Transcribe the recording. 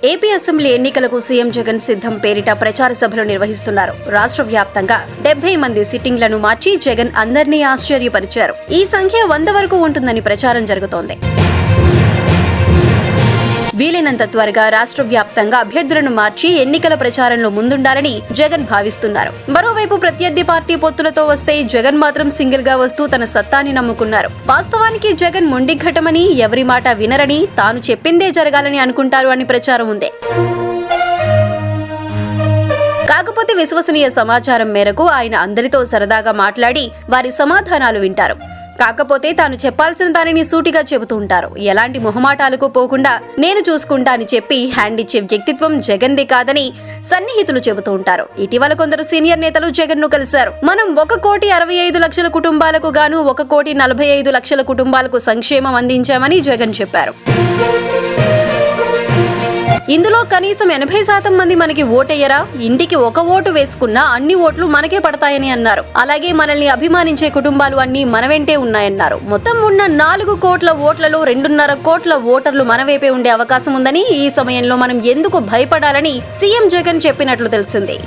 AP assembly ఎన్నికలకు CM Jagan సిద్ధం పేరిట ప్రచార సభలు నిర్వహిస్తున్నారు. రాష్ట్ర వ్యాప్తంగా 70 మంది సిట్టింగ్లను మార్చి జగన్ అందరినీ ఆశ్చర్యపరిచారు. ఈ సంఖ్య 100 వరకు ఉంటుందని ప్రచారం జరుగుతోంది. వీలైనంత త్వరగా రాష్ట్ర వ్యాప్తంగా అభ్యర్థులను మార్చి ఎన్నికల ప్రచారంలో ముందుండాలని జగన్ భావిస్తున్నారు. మరోవైపు ప్రత్యర్థి పార్టీ పొత్తులతో వస్తే జగన్ మాత్రం సింగిల్ గా వస్తూ తన సత్తాని నమ్ముకున్నారు. వాస్తవానికి జగన్ మొండిఘటమని, ఎవరి మాట వినరని, తాను చెప్పిందే జరగాలని అనుకుంటారు అని ప్రచారం ఉంది. కాకపోతే విశ్వసనీయ సమాచారం మేరకు ఆయన అందరితో సరదాగా మాట్లాడి వారి సమాధానాలు వింటారు. కాకపోతే తాను చెప్పాల్సిన దానిని సూటిగా చెబుతూ ఉంటారు. ఎలాంటి మొహమాటాలకు పోకుండా నేను చూసుకుంటా అని చెప్పి హ్యాండ్ ఇచ్చే వ్యక్తిత్వం జగన్ది కాదని సన్నిహితులు చెబుతూ ఉంటారు. ఇటీవల కొందరు సీనియర్ నేతలు జగన్ ను కలిశారు. మనం 1,65,00,000 కుటుంబాలకు గాను 1,45,00,000 కుటుంబాలకు సంక్షేమం అందించామని జగన్ చెప్పారు. ఇందులో కనీసం 80% మంది మనకి ఓటేయరా, ఇంటికి ఒక ఓటు వేసుకున్నా అన్ని ఓట్లు మనకే పడతాయని అన్నారు. అలాగే మనల్ని అభిమానించే కుటుంబాలు అన్ని మన వెంటే ఉన్నాయన్నారు. మొత్తం ఉన్న 4 కోట్ల ఓట్లలో 2.5 కోట్ల ఓటర్లు మన వైపే ఉండే అవకాశం ఉందని, ఈ సమయంలో మనం ఎందుకు భయపడాలని సీఎం జగన్ చెప్పినట్లు తెలిసింది.